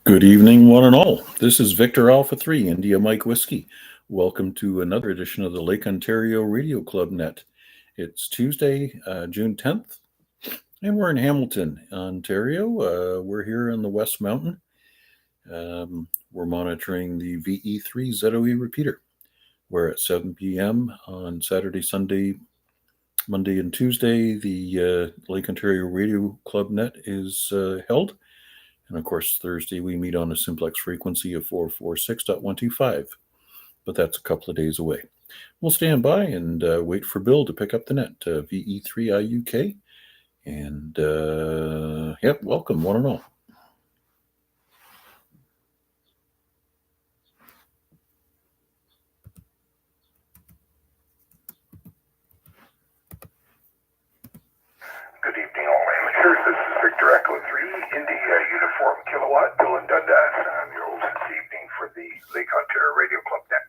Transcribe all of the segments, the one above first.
Good evening, one and all. This is Victor Alpha 3, India Mike Whiskey. Welcome to another edition of the Lake Ontario Radio Club Net. It's Tuesday, June 10th, and we're in Hamilton, Ontario. We're here in the West Mountain. We're monitoring the VA3 ZOE repeater, where at 7 p.m. on Saturday, Sunday, Monday, and Tuesday, the Lake Ontario Radio Club Net is held. And of course, Thursday we meet on a simplex frequency of 446.125, but that's a couple of days away. We'll stand by and wait for Bill to pick up the net, VE3IUK. And yep, welcome, one and all. Good evening, all amateurs. This is Victor Echo 3, India Uniform Kilowatt, Dylan Dundas, and I'm your host this evening for the Lake Ontario Radio Club Net.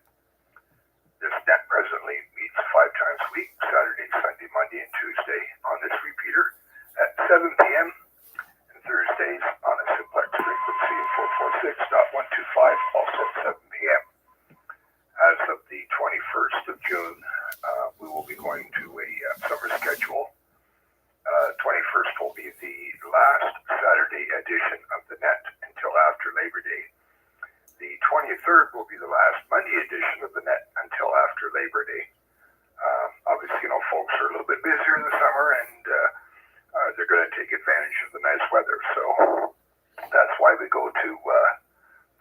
This net presently meets 5 times a week, Saturday, Sunday, Monday, and Tuesday on this repeater at 7 p.m. and Thursdays on a simplex frequency of 446.125, also at 7 p.m. As of the 21st of June, we will be going to a summer schedule. 21st will be the last Saturday edition of the net until after Labor Day. The 23rd will be the last Monday edition of the net until after Labor Day. Obviously, folks are a little bit busier in the summer, and they're going to take advantage of the nice weather. So that's why we go to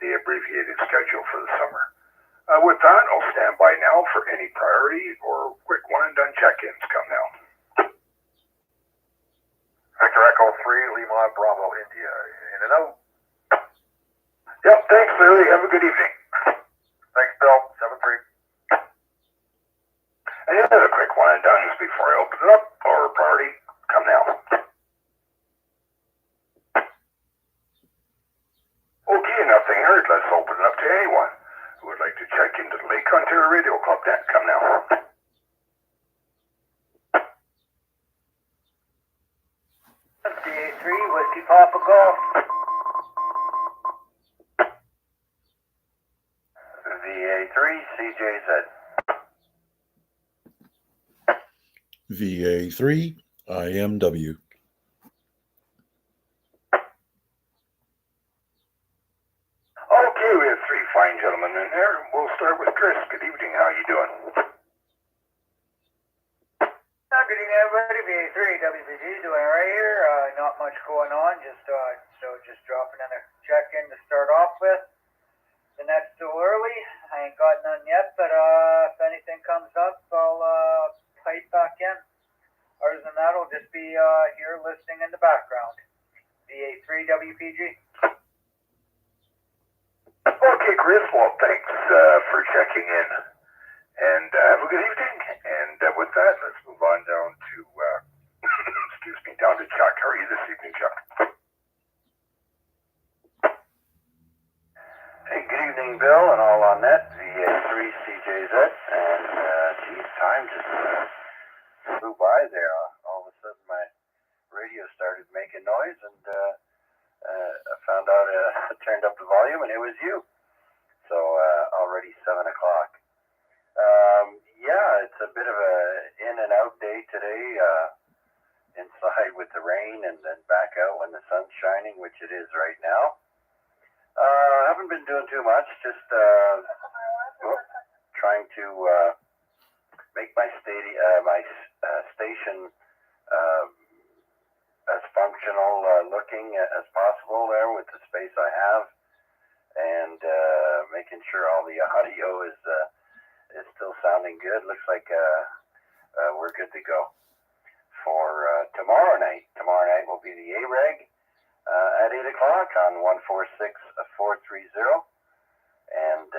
the abbreviated schedule for the summer. With that, I'll stand by now for any priority or quick one-and-done check-ins. Come now. Victor Echo 3, Lima Bravo, India. In and out. Yep, thanks, Lily. Have a good evening. Thanks, Bill. 7-3. Any other quick one and done just before I open it up, or priority? Come now. Okay, nothing heard. Let's open it up to anyone who would like to check into the Lake Ontario Radio Club Net. Come now. VA3, Whiskey Papa Golf. VA3, CJZ. VA3IMW. Okay, we have 3 fine gentlemen in there. We'll start with Chris. Good evening. How you doing? Good evening, everybody. VA3 WPG doing all right here. Not much going on. Just dropping in a check-in to start off with. The net's still early. I ain't got none yet, but if anything comes up, I'll pipe back in. Other than that, I'll just be here listening in the background. VA3 WPG. Okay, Chris. Well, thanks for checking in. And have a good evening. And with that, let's move on down to, down to Chuck. How are you this evening, Chuck? Hey, good evening, Bill, and all on net, VA3CJZ, and geez, time just flew by there. All of a sudden, my radio started making noise, and I found out I turned up the volume, and it was you. So already 7 o'clock. Yeah, it's a bit of a in and out day today. Inside with the rain, and then back out when the sun's shining, which it is right now. Haven't been doing too much, just trying to make my station as functional looking as possible there with the space I have, and making sure all the audio is still sounding good. Looks like we're good to go for tomorrow night. Tomorrow night will be the A-Reg at 8 o'clock on 146430. And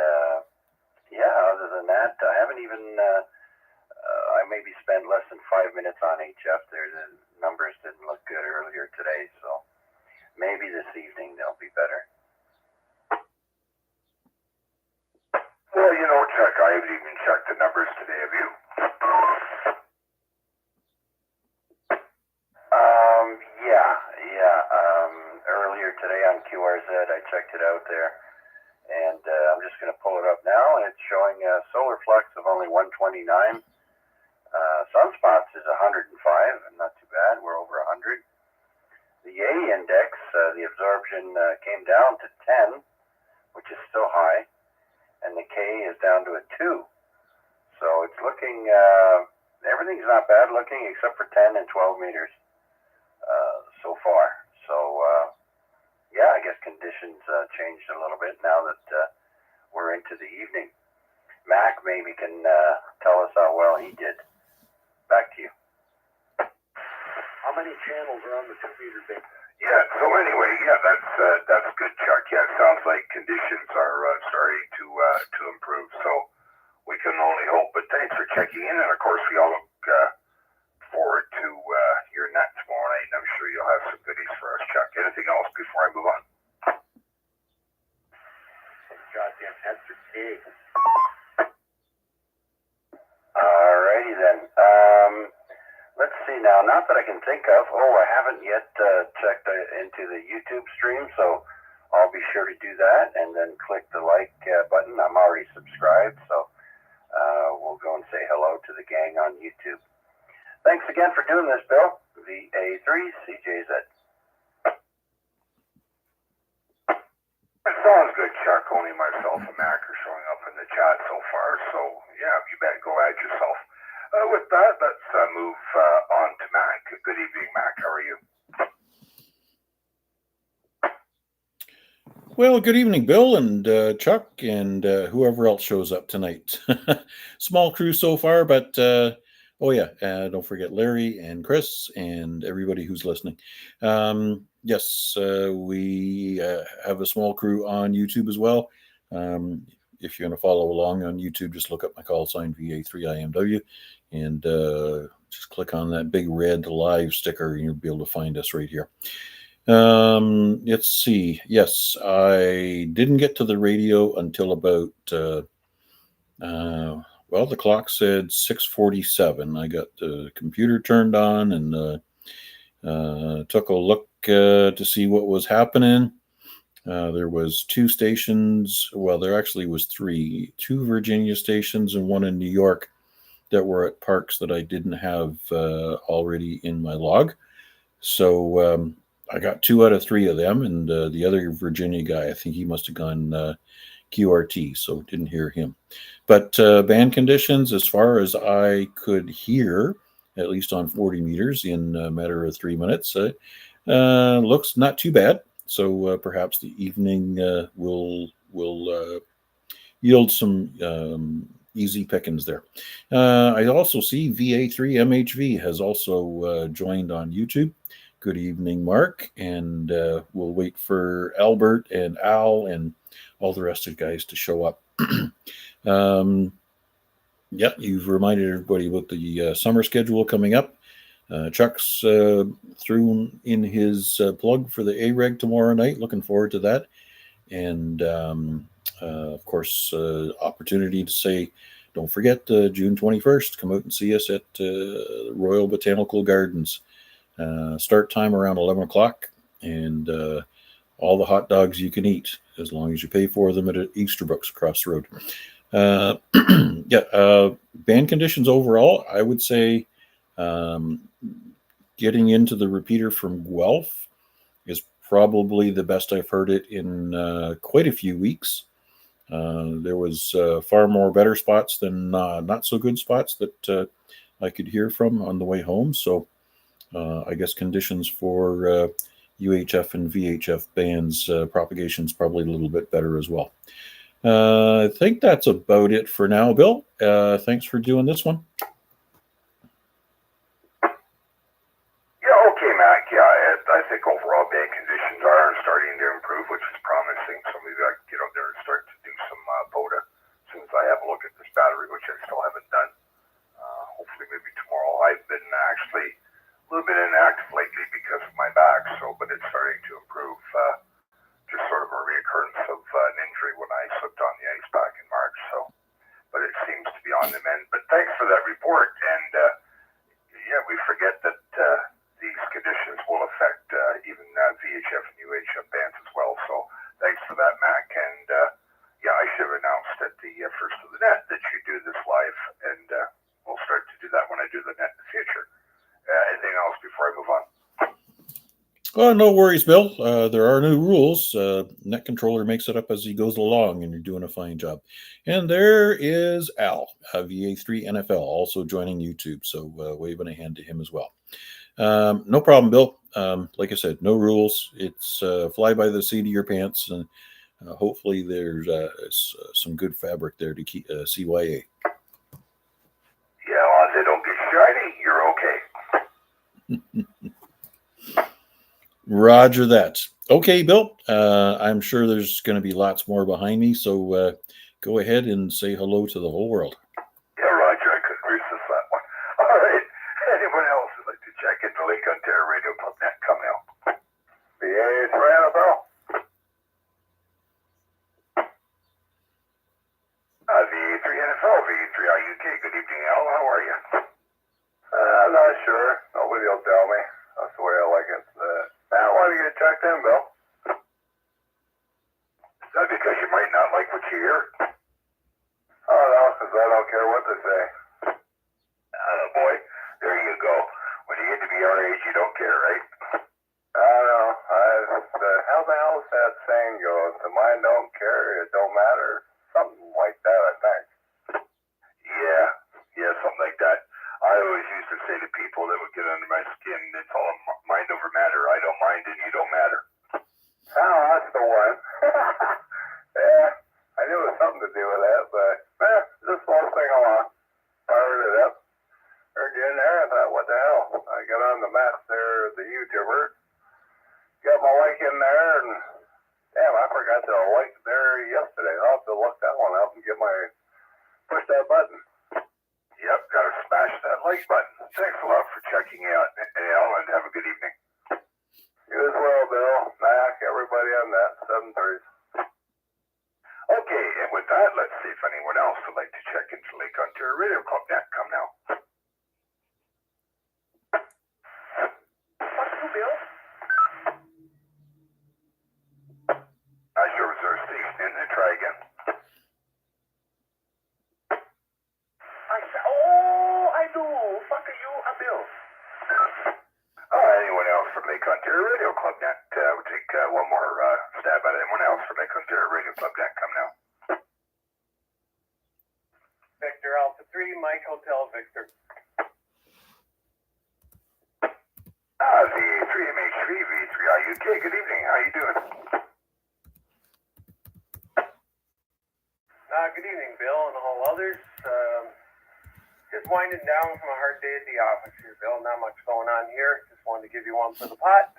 yeah, other than that, I haven't even, I maybe spent less than 5 minutes on HF there. The numbers didn't look good earlier today, so maybe this evening they'll be better. Well, Chuck, I haven't even checked the numbers today, have you? Yeah. Earlier today on QRZ. I checked it out there, and I'm just going to pull it up now, and it's showing a solar flux of only 129. Sunspots is 105, and not too bad. We're over 100. The A index, the absorption came down to 10, which is still high, and the K is down to a 2. So it's looking, everything's not bad looking except for 10 and 12 meters so far. So, yeah, I guess conditions changed a little bit now that we're into the evening. Mac maybe can tell us how well he did. Back to you. How many channels are on the 2-meter big? Yeah, so anyway, that's good, Chuck. Yeah, it sounds like conditions are starting to improve, so we can only hope. But thanks for checking in, and of course we all look forward to your net tomorrow night, and I'm sure you'll have some goodies for us, Chuck. Anything else before I move on? Goddamn answer K. Alrighty then. Let's see now. Not that I can think of. Oh, I haven't yet checked into the YouTube stream, so I'll be sure to do that and then click the like button. I'm already subscribed, so we'll go and say hello to the gang on YouTube. Thanks again for doing this, Bill. VA3CJZ. It sounds good, Chuck. Only myself and Mac are showing up in the chat so far, so yeah, you bet go add yourself. With that, let's move on to Mac. Good evening, Mac. How are you? Well, good evening, Bill and Chuck and whoever else shows up tonight. Small crew so far, but oh yeah, don't forget Larry and Chris and everybody who's listening. Yes, we have a small crew on YouTube as well. If you're going to follow along on YouTube, just look up my call sign VA3IMW and just click on that big red live sticker and you'll be able to find us right here. Let's see. Yes, I didn't get to the radio until about, well, the clock said 6:47. I got the computer turned on and took a look to see what was happening. There was 2 stations. Well, there actually was 3, 2 Virginia stations and 1 in New York that were at parks that I didn't have already in my log. So I got 2 out of 3 of them, and the other Virginia guy, I think he must have gone QRT, so didn't hear him. But band conditions, as far as I could hear, at least on 40 meters in a matter of 3 minutes, looks not too bad. So perhaps the evening will yield some easy pickings there. I also see VA3MHV has also joined on YouTube. Good evening, Mark, and we'll wait for Albert and Al and all the rest of the guys to show up. Yeah, you've reminded everybody about the summer schedule coming up. Chuck's threw in his plug for the A-Reg tomorrow night. Looking forward to that. And, of course, opportunity to say, don't forget June 21st, come out and see us at Royal Botanical Gardens. Start time around 11 o'clock, and all the hot dogs you can eat, as long as you pay for them at Easterbrook's across the road. Yeah, band conditions overall, I would say getting into the repeater from Guelph is probably the best I've heard it in quite a few weeks. There was far more better spots than not so good spots that I could hear from on the way home. So I guess conditions for UHF and VHF bands propagation is probably a little bit better as well. I think that's about it for now, Bill. Thanks for doing this one. Yeah, okay, Mac. Yeah, I think overall band conditions are starting to improve, which is promising. So maybe I can get out there and start to do some POTA as soon as I have a look at this battery, which I still haven't done. Hopefully maybe tomorrow. I've been actually a little bit inactive lately because of my back, but it's starting to improve. Just sort of a reoccurrence of an injury when I slipped on the ice back in March. But it seems to be on the mend. But thanks for that report. And yeah, we forget that these conditions will affect even VHF and UHF bands Oh, no worries, Bill. There are new rules. Net controller makes it up as he goes along, and you're doing a fine job. And there is Al, VA3 NFL, also joining YouTube. So waving a hand to him as well. No problem, Bill. Like I said, no rules. It's fly by the seat of your pants, and hopefully there's some good fabric there to keep CYA. Yeah, as long as they don't get shiny, you're okay. Roger that. Okay, Bill. I'm sure there's going to be lots more behind me, so go ahead and say hello to the whole world. Yeah, Roger, I couldn't resist that one. All right. Anyone else who'd like to check into Lake Ontario Radio Club Net, come now. VA3IMW. VA3NFL, VA3IUK. Good evening, Al. How are you? I'm not sure. Nobody will tell me. That's the way I like it. Now, why do you get checked in, Bill? Is that because you might not like what you hear? Oh, no, because I don't care what they say. Boy, there you go. When you get to be our age, you don't care, right? I don't know. How the hell does that saying go? If the mind don't care, it don't matter. Something like that, I think. Yeah, something like that. I always used to say to people that would get under my skin, it's all mind over matter. I don't mind and you don't matter. Oh, that's the one. Yeah, I knew it was something to do with that, but just one thing along. Fired it up. Heard you in there, I thought, what the hell? I got on the mess there, the YouTuber. Got my like in there, and damn, I forgot to like there yesterday. I'll have to look that one up and push that button. Yep, gotta smash that like button. Thanks a lot for checking out, Al, and have a good evening. You as well, Bill. Mac, everybody on that. 7-3. Okay, and with that, let's see if anyone else would like to check into Lake Ontario Radio Club Net. Come now. What's new, Bill? How's your reserve station in there? Try again. I do. Fuck you, a Bill. Anyone else from Lake Ontario Radio Club Net? We'll take one more stab at it. Anyone else from Lake Ontario Radio Club Net? Come now. Victor Alpha 3, Mike Hotel Victor. VA3MH3, VA3IUK. Good evening. How you doing? Good evening, Bill, and all others. Just winding down from a hard day at the office here, Bill. Not much going on here. Just wanted to give you one for the pot.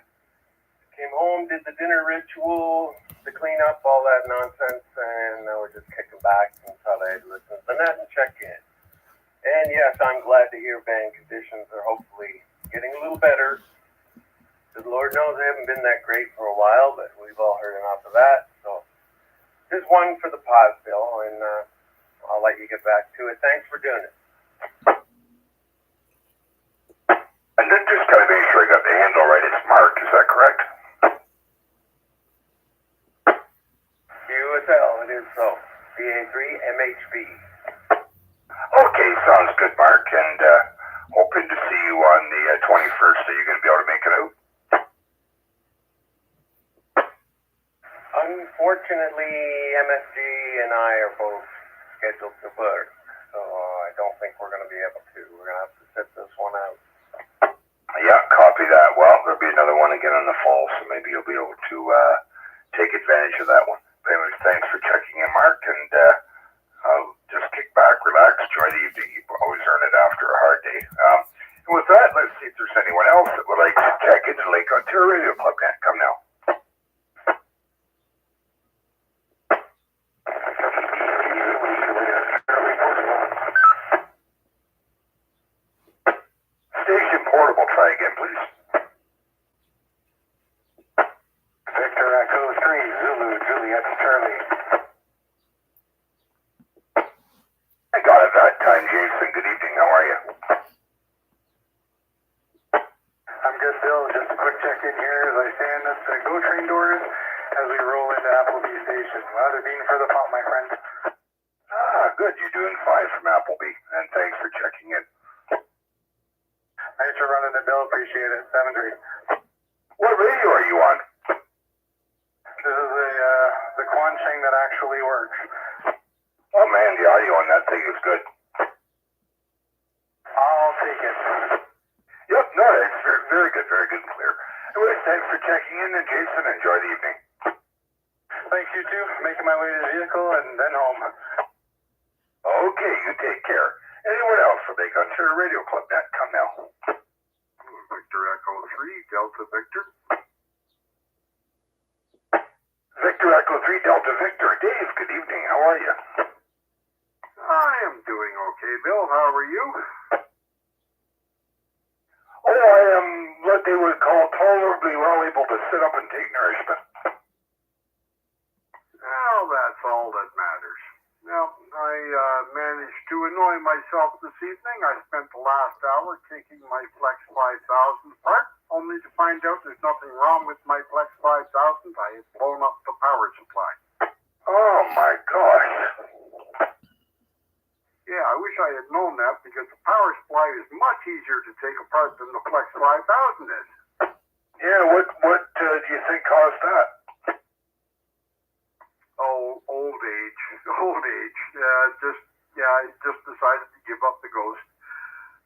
Came home, did the dinner ritual, the cleanup, all that nonsense, and now we're just kicking back and thought I'd listen to the net and check in. And yes, I'm glad to hear band conditions are hopefully getting a little better. Because Lord knows they haven't been that great for a while, but we've all heard enough of that. So just one for the pot, Bill, and I'll let you get back to it. Thanks for doing it. And then just gotta make sure I got the handle right. It's Mark, is that correct? QSL, it is so. VA3MHB. Okay, sounds good, Mark. And hoping to see you on the 21st. Are you going to be able to make it out? Unfortunately, MSG and I are both scheduled to work, so I don't think we're going to be able to. We're going to have to sit this one out. Yeah, copy that. Well, there'll be another one again in the fall, so maybe you'll be able to take advantage of that one. But anyways, thanks for checking in, Mark, and I'll just kick back, relax, enjoy the evening. You always earn it after a hard day. And with that, let's see if there's anyone else that would like to check into Lake Ontario Radio Club Net. Come now. Station portable, try again, please. Victor Echo 3, Zulu, Juliet, Charlie. I got it that time, Jason. Good evening. How are you? I'm good, Bill. Just a quick check-in here as I stand at the GO train doors as we roll into Appleby Station. How's it been for the pump, my friend? Good. You're doing fine from Appleby, and thanks for checking in. Thanks for running the bill. Appreciate it. 7-3. What radio are you on? This is the Quanching that actually works. Oh man, the audio on that thing is good. I'll take it. Yep, no, it's very, very good and clear. Anyway, thanks for checking in, and Jason, enjoy the evening. Thanks, you two. Making my way to the vehicle and then home. Okay, you take care. Anyone else for Lake Ontario Radio Club Net? Come now. Victor Echo 3, Delta Victor. Victor Echo 3 Delta Victor. Dave, good evening. How are you? I am doing okay, Bill. How are you? Oh, I am what they would call tolerably well able to sit up and take nourishment. Well, that's all that matters. Now, I managed to annoy myself this evening. I spent the last hour taking my Flex 5000 apart, only to find out there's nothing wrong with my Flex 5000. I had blown up the power supply. Oh my gosh. Yeah, I wish I had known that because the power supply is much easier to take apart than the Flex 5000 is. Yeah, what do you think caused that? Oh, old age. I just decided to give up the ghost.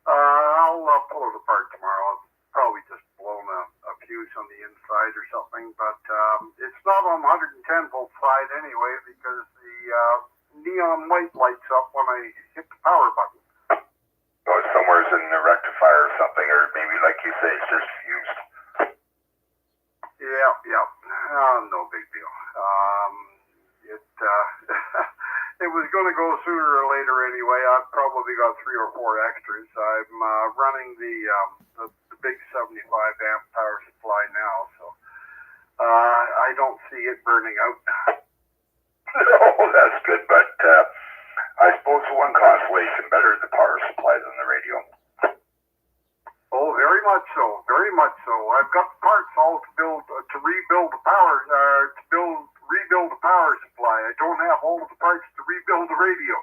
I'll pull it apart tomorrow. I've probably just blown a fuse on the inside or something, but it's not on 110 volt side anyway because the neon light lights up when I hit the power button. Oh, somewhere's in the rectifier or something, or maybe like you say, it's just fused. Yeah. No big deal. It was going to go sooner or later anyway. I've probably got 3 or 4 extras. I'm running the big 75 amp power supply now, so I don't see it burning out. Oh, that's good, but I suppose the one consolation better is the power supply than the radio. Oh, very much so. I've got the parts all to rebuild the power, rebuild the power supply. I don't have all of the parts to rebuild the radio.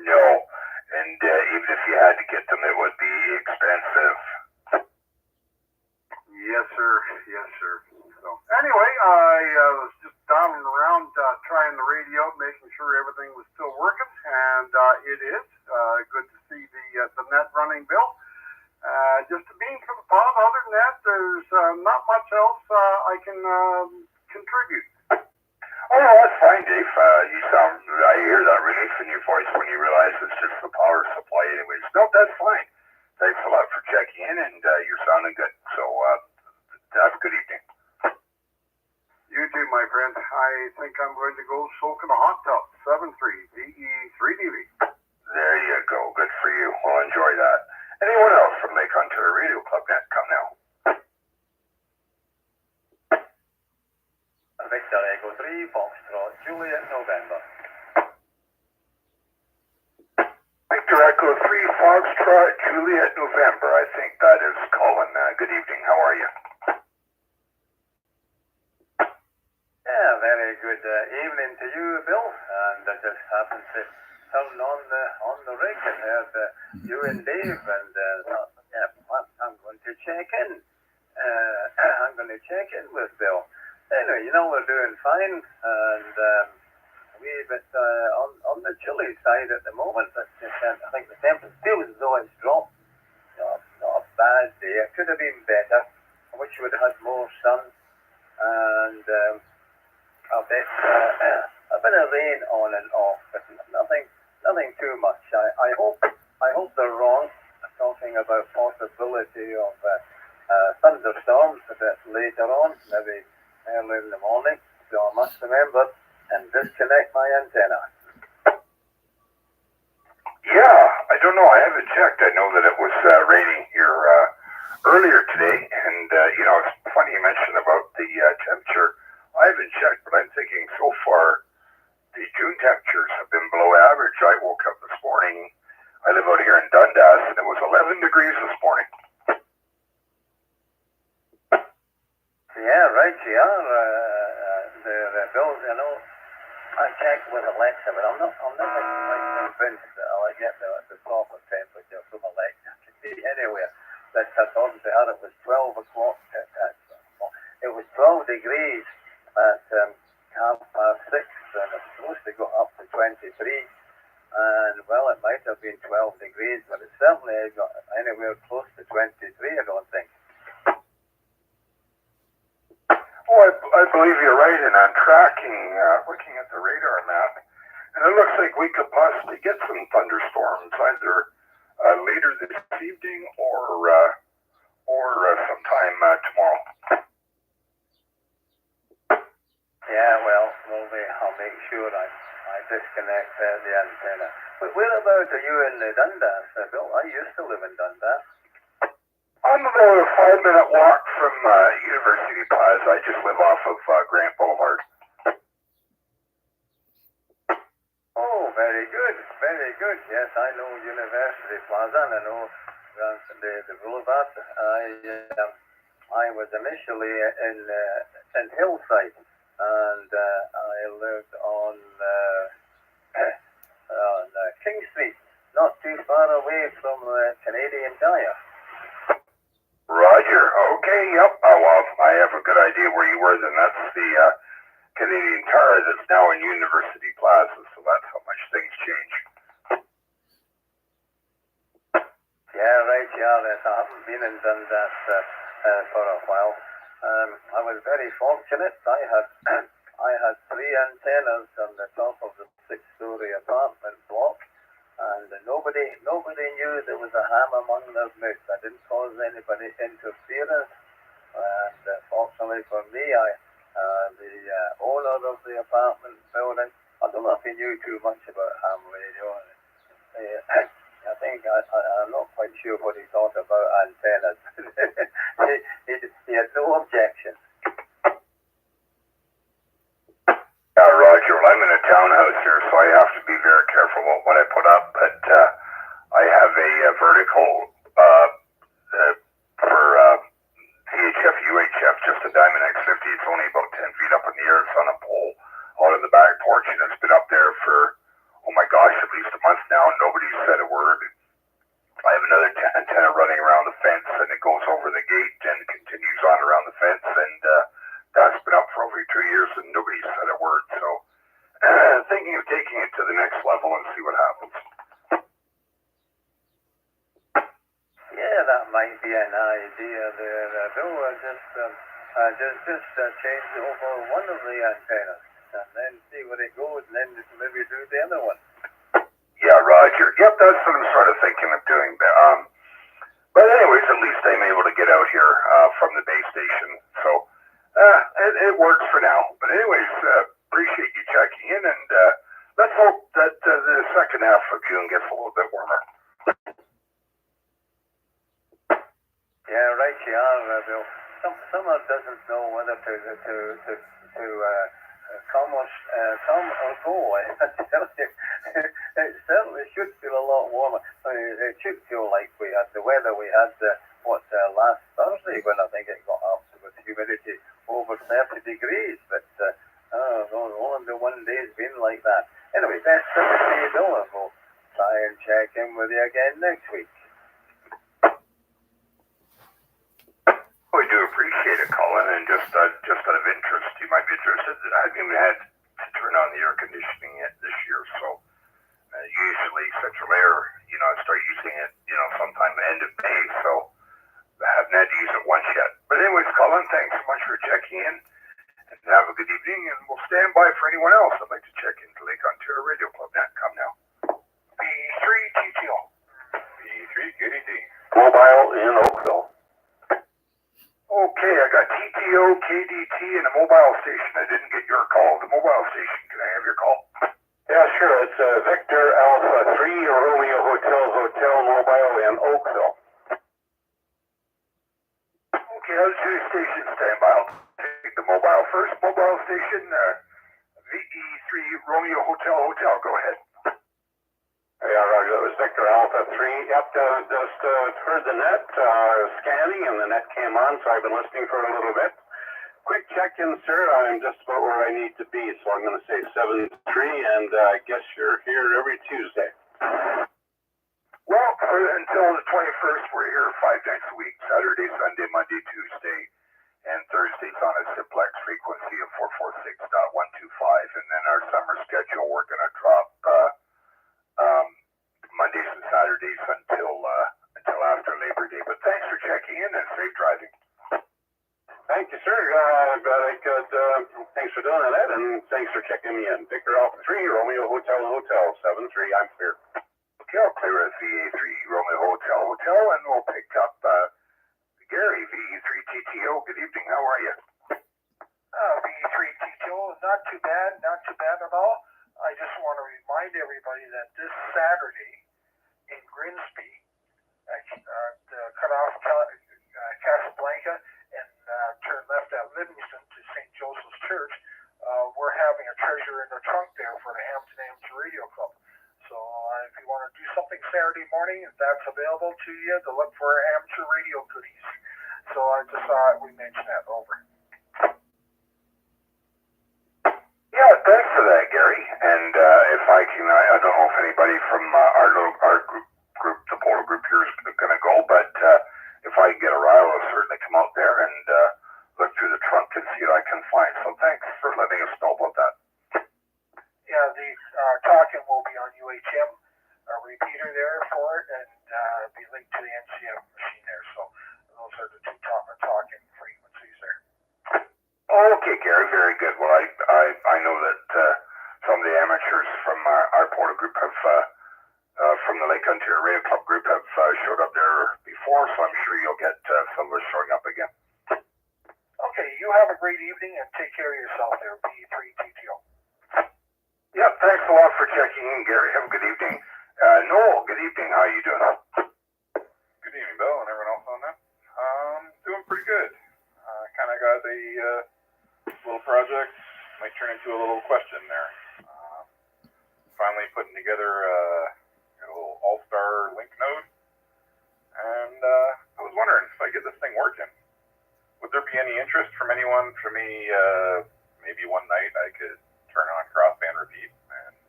No, and even if you had to get them, it would be expensive. Yes, sir. So, anyway, I was just dialing around, trying the radio, making sure everything was still working, and it is. Good to see the net running, Bill. Just a bean for the pot. Other than that, there's not much else I can contribute. Oh, no, that's fine, Dave. I hear that relief in your voice when you realize it's just the power supply anyways. No, that's fine. Thanks a lot for checking in, and you're sounding good. So, have a good evening. You too, my friend. I think I'm going to go soak in a hot tub. 7-3, VA3IMW. There you go. Good for you. We'll enjoy that. Anyone else from Lake Ontario Radio Club Net? Come now. Victor Echo 3, Foxtrot, Juliet, November. Victor Echo 3, Foxtrot, Juliet, November. I think that is Colin. Good evening. How are you? Yeah, very good evening to you, Bill. And I just happened to turn on the rig and heard you and Dave, and thought, yeah, I'm going to check in. I'm going to check in with Bill. Anyway, we're doing fine, and a wee bit on the chilly side at the moment. But I think the temperature feels as though it's dropped. Not a bad day. It could have been better. I wish we would have had more sun, and a bit of rain on and off, but nothing too much. I hope they're wrong. Talking about possibility of thunderstorms a bit later on, maybe early in the morning. So I must remember and disconnect my antenna. Yeah, I don't know. I haven't checked. I know that it was raining here earlier today, and it's funny you mentioned about the temperature. I haven't checked, but I'm thinking so far the June temperatures have been below average. I woke up this morning. I live out here in Dundas, and it was 11 degrees this morning. Yeah, right, you are. The Bill, I checked with Alexa, but I'm not quite convinced that I'll get the proper temperature from Alexa. It could be anywhere. But I thought to her it was 12 o'clock. it was 12 degrees at 6:30, and it's supposed to go up to 23. And well, it might have been 12 degrees, but it certainly got anywhere close to 23, I don't think. Oh, I believe you're right, and I'm tracking, looking at the radar map, and it looks like we could possibly get some thunderstorms either later this evening or sometime tomorrow. Yeah, well, I'll make sure I disconnect the antenna. But whereabouts are you in Dundas, Bill? I used to live in Dundas. I'm about a 5-minute walk from University Plaza. I just live off of Grant Boulevard. Oh, very good, very good. Yes, I know University Plaza, and I know the boulevard. I was initially in Hillside, and I lived on King Street, not too far away from Canadian Tire. Roger. Okay, yep. Well, I have a good idea where you were then. That's the Canadian Tire that's now in University Plaza, so that's how much things change. Yeah, right, yeah. I haven't been in Dundas for a while. I was very fortunate. I had 3 antennas on the top of the 6-story apartment block, and nobody knew there was a ham among their moods. I didn't cause anybody interference, and fortunately for me, the owner of the apartment building, I don't know if he knew too much about ham radio. I think I'm not quite sure what he thought about antennas. he had no objection. Yeah, Roger. Well, I'm in a townhouse here, so I have to be very careful about what I put up. But I have a vertical for VHF, UHF, just a Diamond X50. It's only about 10 feet up in the air. It's on a pole out of the back porch, and it's been up there for, oh my gosh, at least a month now, and nobody's said a word. I have another antenna running around the fence, and it goes over the gate and continues on around the fence, and that's been up for over 2 years, and nobody's said a word. So thinking of taking it to the next level and see what happens. Yeah, that might be an idea there, Bill. Just change over one of the antennas, and then see where it goes, and then maybe do the other one. Yeah, Roger. Yep, that's what I'm sort of thinking of doing. But anyways, at least I'm able to get out here from the base station. So it works for now. But anyways, appreciate you checking in, and let's hope that the second half of June gets a little bit warmer. Yeah, right you are, Bill. Summer doesn't know whether to come or go. I tell you, it certainly should feel a lot warmer. I mean, it should feel like we had the weather we had last Thursday, when I think it got up with humidity over 30 degrees. But only the one day's been like that. Anyway, best to see you, Bill, and we'll try and check in with you again next week. We do appreciate it, Colin, and just out of interest, you might be interested. I haven't even had to turn on the air conditioning yet this year, so usually central air, I start using it, sometime end of May, so I haven't had to use it once yet. But anyways, Colin, thanks so much for checking in, and have a good evening, and we'll stand by for anyone else that'd like to check into Lake Ontario Radio Club Net. Come now. V3 TTO. V3 KDT. Mobile in Oakville. Okay, I got TTO, KDT, and a mobile station. I didn't get your call. The mobile station, can I have your call? Yeah, sure. It's Victor Alpha 3 Romeo Hotel Mobile in Oakville. Okay, I'll do station standby. I'll take the mobile first. Mobile station, VE3 Romeo Hotel. Go ahead. Yeah, Roger. That was Victor Alpha 3. Yep, just heard the net scanning, and the net came on, so I've been listening for a little bit. Quick check-in, sir. I'm just about where I need to be, so I'm going to say 7-3, and I guess you're here every Tuesday. Well, until the 21st, we're here 5 nights a week, Saturday, Sunday, Monday, Tuesday, and Thursdays on a simplex frequency of 446.125. And then our summer schedule, we're going to drop Mondays and Saturdays until after Labor Day. But thanks for checking in and safe driving. Thank you, sir. Thanks for doing that, and thanks for checking me in. Victor Alpha 3, Romeo Hotel 73. I'm clear. Okay, I'll clear at VA3 Romeo Hotel, and we'll pick up Gary, VA3TTO. Good evening. How are you? VA3TTO, not too bad at all. I just want to remind everybody that this Saturday in Grimsby, the cutoff Casablanca, and turn left at Livingston to St. Joseph's Church, we're having a treasure in the trunk there for the Hampton Amateur Radio Club. So if you want to do something Saturday morning, if that's available to you, to look for amateur radio goodies. So I just thought we mentioned that. Over. Yeah, thanks for that, Gary. And if I can, I don't know if anybody from our group, the Polo group here is going to go, but if I can get a ride, I'll certainly come out there and look through the trunk and see what I can find. So thanks for letting us know about that. Yeah, the talking will be on UHM, a repeater there for it, and be linked to the NCM machine there. So those are the two talking frequencies there. Okay, Gary, very good. Well, I know that some of the amateurs from our Polo group have, from the Lake Ontario Radio Club group, have showed up there before, so I'm sure you'll get some of us showing up again. Okay, you have a great evening and take care of yourself there, VA3TTO. Yeah, thanks a lot for checking in, Gary. Have a good evening. Noel, good evening. How are you doing? Good evening, Bill, and everyone else on that. Doing pretty good. Kind of got a little project, might turn into a little question there. Finally putting together a little all-star link node, and I was wondering if I get this thing working, would there be any interest from anyone for me? Maybe one night I could turn on crossband repeat and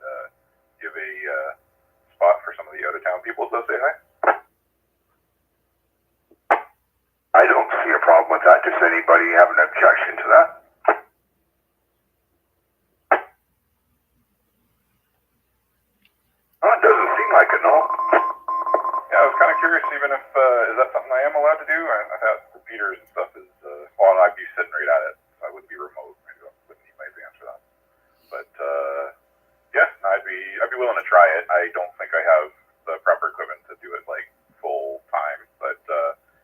give a spot for some of the out-of-town people to say hi. I don't see a problem with that. Does anybody have an objection to that? Oh, it doesn't seem like it, no. Yeah, I was kind of curious, even if, is that something I am allowed to do? I thought repeaters and stuff is, well, I'd be sitting right at it, so I wouldn't be remote. I wouldn't need my advance for that. But, yeah, I'd be willing to try it. I don't think I have the proper equipment to do it, like, full time, but,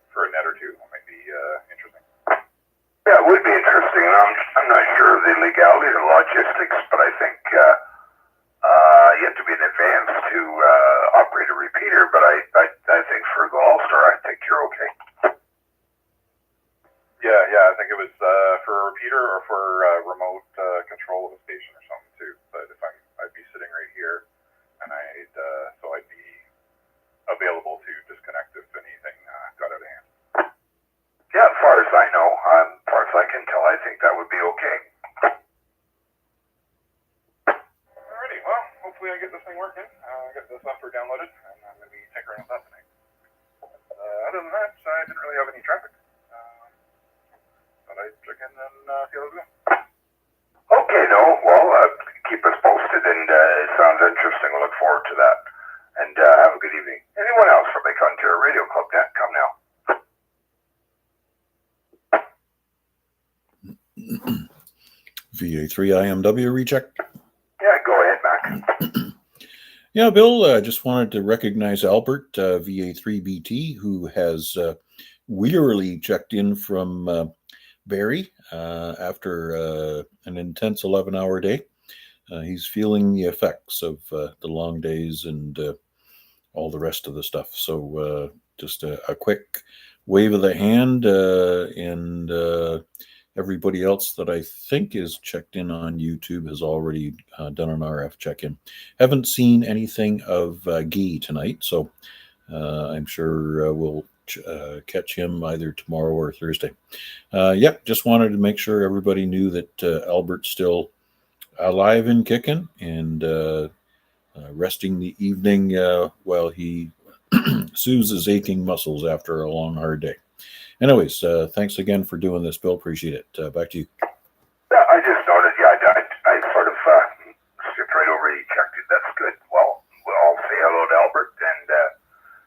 for a net or two, it might be, interesting. Yeah, it would be interesting, and I'm not sure of the legality or logistics, but I think you have to be in advance to operate a repeater, but I think for the All-Star, I think you're okay. Yeah, I think it was for a repeater or for remote control of a station or something too. But if I'd be sitting right here, and I'd be available to disconnect if anything got out of hand. Yeah, as far as I know, as far as I can tell, I think that would be okay. Alrighty, well, hopefully I get this thing working. Get the software downloaded, and I'm going to be tinkering with that tonight. Other than that, I didn't really have any traffic. But I'd check in and see how it's going. Okay, no, well, keep us posted, and it sounds interesting. I look forward to that. And have a good evening. Anyone else from Lake Ontario Radio Club Net, come now. VA3IMW recheck. Yeah, go ahead, Mac. Yeah, Bill, just wanted to recognize Albert, VA3BT, who has wearily checked in from Barrie after an intense 11-hour day. He's feeling the effects of the long days and all the rest of the stuff. So just a quick wave of the hand, and everybody else that I think is checked in on YouTube has already done an RF check-in. Haven't seen anything of Guy tonight, so I'm sure we'll catch him either tomorrow or Thursday. Yep, just wanted to make sure everybody knew that Albert's still alive and kicking, and resting the evening while he soothes his aching muscles after a long, hard day. Anyways, thanks again for doing this, Bill. Appreciate it. Back to you. Yeah, I just noted, I sort of skipped right over it. Checked it. That's good. Well, I'll say hello to Albert, and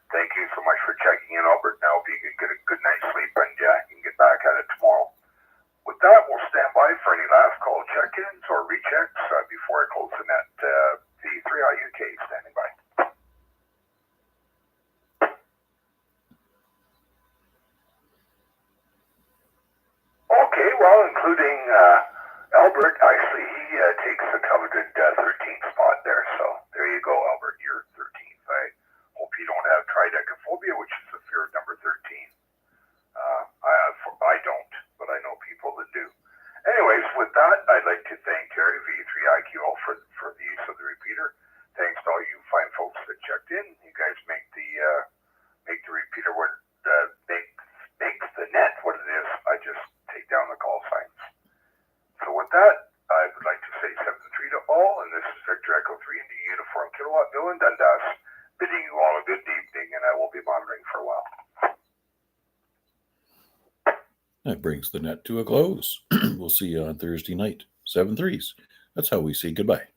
thank you so much for checking in, Albert. Now, if you can get a good night's sleep, and you can get back at it tomorrow. With that, we'll stand by for any last call check-ins or rechecks before I close the net. VA3IMW standing by. Okay, well, including Albert, actually, he takes the coveted 13th spot there. So there you go, Albert. You're 13th. I hope you don't have tridecaphobia, which is the fear of number 13. I don't, but I know people that do. Anyways, with that, I'd like to thank Terry, VA3IQL, for the use of the repeater. Thanks to all you fine folks that checked in. You guys make the repeater what makes the net what it is. I just take down the call signs. So with that, I would like to say 7-3 to all, and this is Victor Echo 3 into Uniform Kilowatt, Bill in Dundas, bidding you all a good evening, and I will be monitoring for a while. That brings the net to a close. We'll see you on Thursday night, 7 3s. That's how we say goodbye.